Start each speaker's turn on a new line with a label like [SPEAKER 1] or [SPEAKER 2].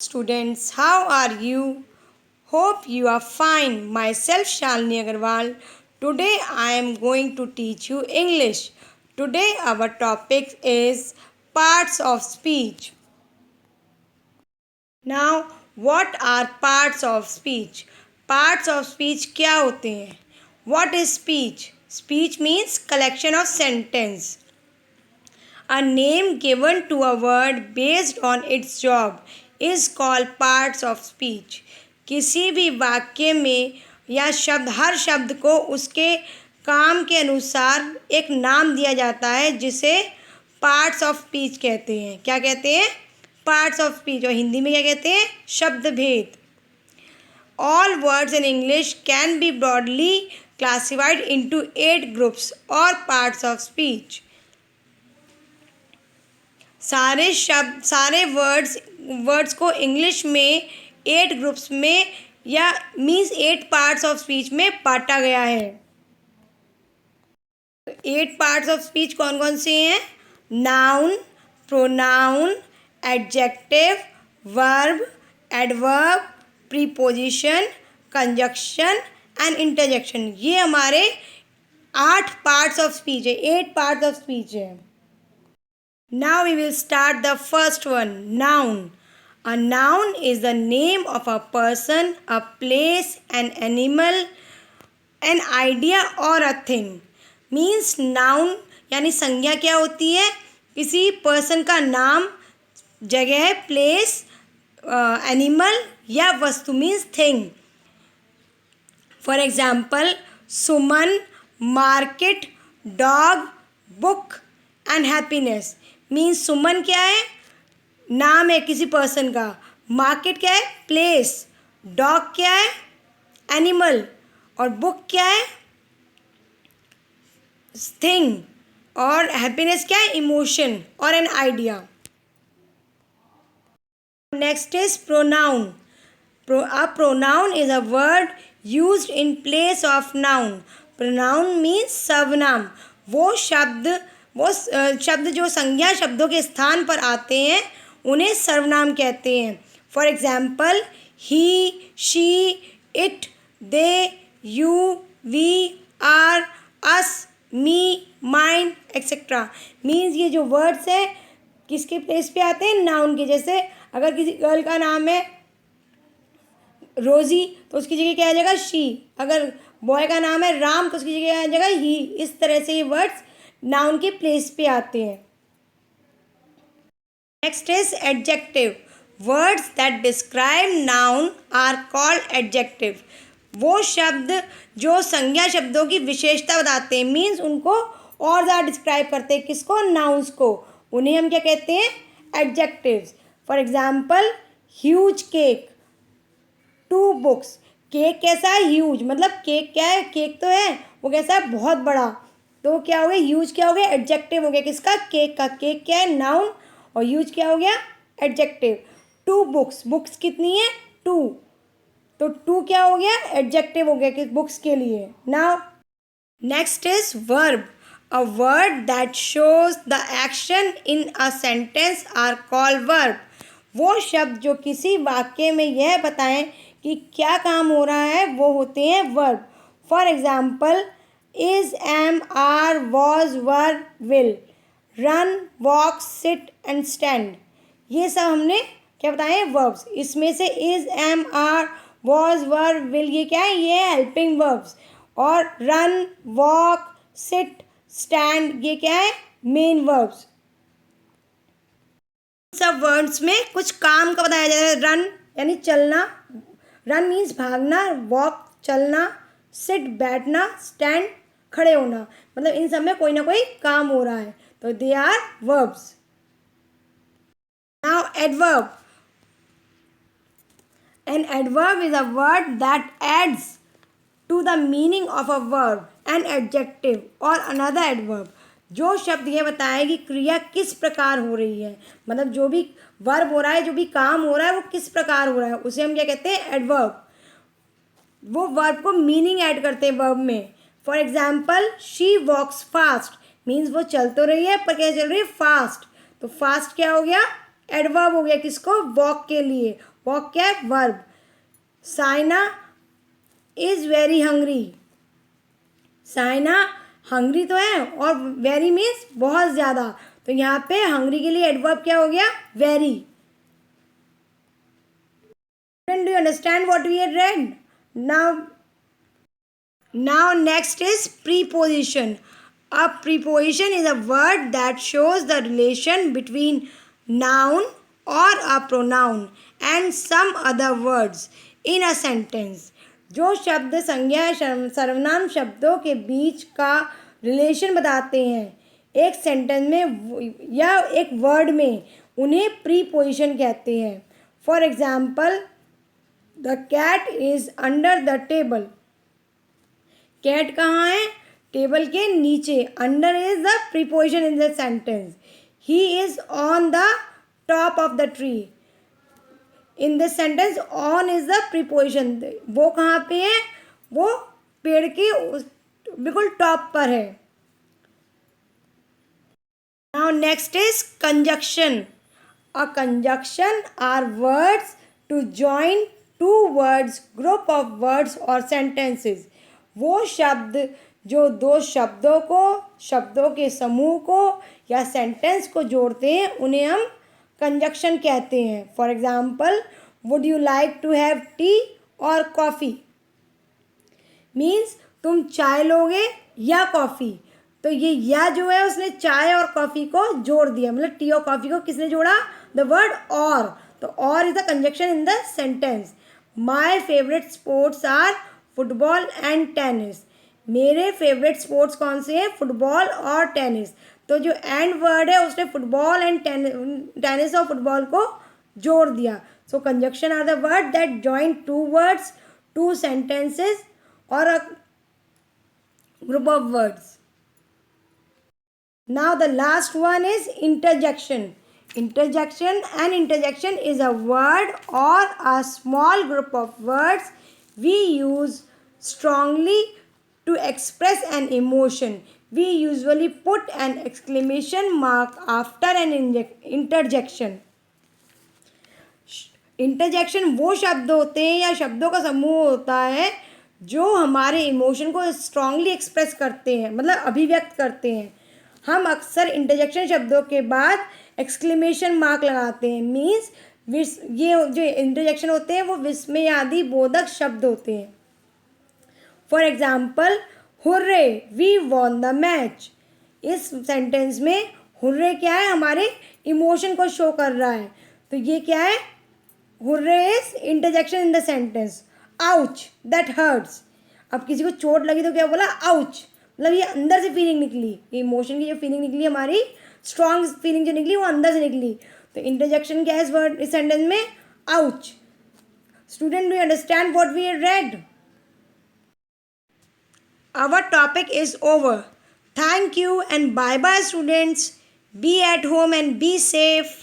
[SPEAKER 1] Students, how are you? Hope you are fine. Myself Shalini Agarwal. Today I am going to teach you English. Today our topic is parts of speech. Now, what are parts of speech? Parts of speech क्या होते हैं? What is speech? Speech means collection of sentence. A name given to a word based on its job is called parts of speech. किसी भी वाक्य में या हर शब्द को उसके काम के अनुसार एक नाम दिया जाता है जिसे पार्ट्स ऑफ स्पीच कहते हैं. क्या कहते हैं? Parts of speech. और हिंदी में क्या कहते हैं? शब्द भेद. All words in English can be broadly classified into 8 groups or parts of speech. सारे वर्ड्स को इंग्लिश में 8 ग्रुप्स में या मीन्स 8 पार्ट्स ऑफ स्पीच में बांटा गया है. 8 पार्ट्स ऑफ स्पीच कौन कौन से हैं? Noun, pronoun, adjective, verb, adverb, preposition, conjunction and interjection. ये हमारे 8 पार्ट्स ऑफ स्पीच है. 8 पार्ट्स ऑफ स्पीच है. Now we will start the first one, noun. A noun is the name of a person, a place, an animal, an idea or a thing. Means noun यानी संज्ञा क्या होती है? किसी person का नाम, जगह, प्लेस, एनिमल या वस्तु means thing. For example Suman, market, dog, book and happiness. Means Suman क्या है? नाम है किसी पर्सन का. मार्केट क्या है? प्लेस. डॉग क्या है? एनिमल. और बुक क्या है? थिंग. और हैप्पीनेस क्या है? इमोशन और an idea. Next is pronoun. A pronoun is a word used in place of noun. Pronoun means सर्वनाम. वो शब्द जो संज्ञा शब्दों के स्थान पर आते हैं उन्हें सर्वनाम कहते हैं. For example he, she, it, they, you, we, are, us, me, mine etcetera. Means ये जो वर्ड्स हैं किसके प्लेस पे आते हैं? नाउन के. जैसे अगर किसी गर्ल का नाम है रोज़ी तो उसकी जगह क्या आ जाएगा? शी. अगर बॉय का नाम है राम तो उसकी जगह आ जाएगा ही. इस तरह से ये वर्ड्स नाउन के प्लेस पे आते हैं. Next is adjective. Words that describe noun are called adjective. वो शब्द जो संज्ञा शब्दों की विशेषता बताते हैं मीन्स उनको और ज़्यादा डिस्क्राइब करते हैं. किसको? नाउन्स को. उन्हें हम क्या कहते हैं? Adjectives. For example huge cake, 2 books. Cake कैसा है? ह्यूज. मतलब केक क्या है? केक तो है, वो कैसा है? बहुत बड़ा. तो क्या हो गया? ह्यूज क्या हो गया? एडजेक्टिव हो गया. किसका? केक का. केक क्या है? नाउन. और ह्यूज क्या हो गया? एडजेक्टिव. 2 बुक्स. बुक्स कितनी है? 2. तो 2 क्या हो गया? एडजेक्टिव हो गया कि बुक्स के लिए. Now next is verb. A word that shows the action in a sentence are called verb. वो शब्द जो किसी वाक्य में यह बताएं कि क्या काम हो रहा है वो होते हैं verb. For example is, am, are, was, were, will, run, walk, sit and stand. ये सब हमने क्या बताए? वर्ब्स. इसमें से is, am, are, was, were, will ये क्या है? ये हेल्पिंग वर्ब्स. और run, walk, sit, stand ये क्या है? Main verbs. सब वर्ड्स में कुछ काम का बताया जाता है. रन यानी चलना. रन मीन्स भागना. वॉक चलना. सिट बैठना. स्टैंड खड़े होना. मतलब इन सब में कोई ना कोई काम हो रहा है. तो they are verbs. Now adverb. An adverb is a word that adds to the meaning of a verb, an adjective और अनदर एडवर्ब. जो शब्द ये बताए कि क्रिया किस प्रकार हो रही है, मतलब जो भी वर्ब हो रहा है, जो भी काम हो रहा है वो किस प्रकार हो रहा है, उसे हम क्या कहते हैं? एडवर्ब. वो वर्ब को मीनिंग ऐड करते हैं वर्ब में. For example she walks fast. Means वो चल तो रही है पर क्या चल रही है? फास्ट. तो फास्ट क्या हो गया? एडवर्ब हो गया किसको, वॉक के लिए। वॉक क्या है, verb. Saina is very hungry, Saina hungry तो है और वेरी मीन्स बहुत ज़्यादा, तो यहाँ पे हंग्री के लिए एडवर्ब क्या हो गया, very. Do you understand what we had read? Now next is preposition. A preposition is a word that shows the relation between noun or a pronoun and some other words in a sentence. जो शब्द संज्ञा सर्वनाम शब्दों के बीच का relation बताते हैं एक सेंटेंस में या एक वर्ड में, उन्हें प्रीपोजिशन कहते हैं। For example, the cat is under the table. Cat कहाँ है, टेबल के नीचे। Under is the preposition in the sentence. He is on the top of the tree. In this sentence on is the preposition. वो कहाँ पे है, वो पेड़ के बिल्कुल टॉप पर है। Now next is conjunction. A conjunction are words to join two words, group of words और सेंटेंसेस। वो शब्द जो दो शब्दों को, शब्दों के समूह को या सेंटेंस को जोड़ते हैं, उन्हें हम कंजक्शन कहते हैं। For example, would you like to have tea और कॉफ़ी। मीन्स तुम चाय लोगे या कॉफ़ी। तो ये या जो है उसने चाय और कॉफ़ी को जोड़ दिया, मतलब टी और कॉफ़ी को किसने जोड़ा, द वर्ड और। तो और is the conjunction in the sentence. My favourite sports are football and tennis. मेरे फेवरेट स्पोर्ट्स कौन से हैं, फुटबॉल और टेनिस। तो जो एंड वर्ड है उसने फुटबॉल एंड टेनिस और फुटबॉल को जोड़ दिया। So conjunction are the word that join two words, two sentences और a group of words. Now the last one is interjection. An interjection is a word or a small group of words we use strongly to express an emotion. We usually put an exclamation mark after an interjection. Interjection वो शब्द होते हैं या शब्दों का समूह होता है जो हमारे इमोशन को स्ट्रांगली एक्सप्रेस करते हैं, मतलब अभिव्यक्त करते हैं। हम अक्सर इंटरजेक्शन शब्दों के बाद एक्सक्लेमेशन मार्क लगाते हैं। मीन्स ये जो इंटरजेक्शन होते हैं वो विस्मयादि बोधक शब्द होते हैं। For example, hurray we won the match. इस सेंटेंस में हुर्रे क्या है, हमारे इमोशन को शो कर रहा है। तो ये क्या है, hurray is interjection in the sentence. Ouch that hurts. अब किसी को चोट लगी तो क्या बोला, आउच। मतलब ये अंदर से फीलिंग निकली, ये इमोशन की जो फीलिंग निकली, हमारी स्ट्रॉन्ग फीलिंग जो निकली वो अंदर से निकली। तो इंटरजेक्शन क्या है इस वर्ड, इस सेंटेंस में, ouch. Student, do you understand what we have read? Our topic is over. Thank you and bye bye students. Be at home and be safe.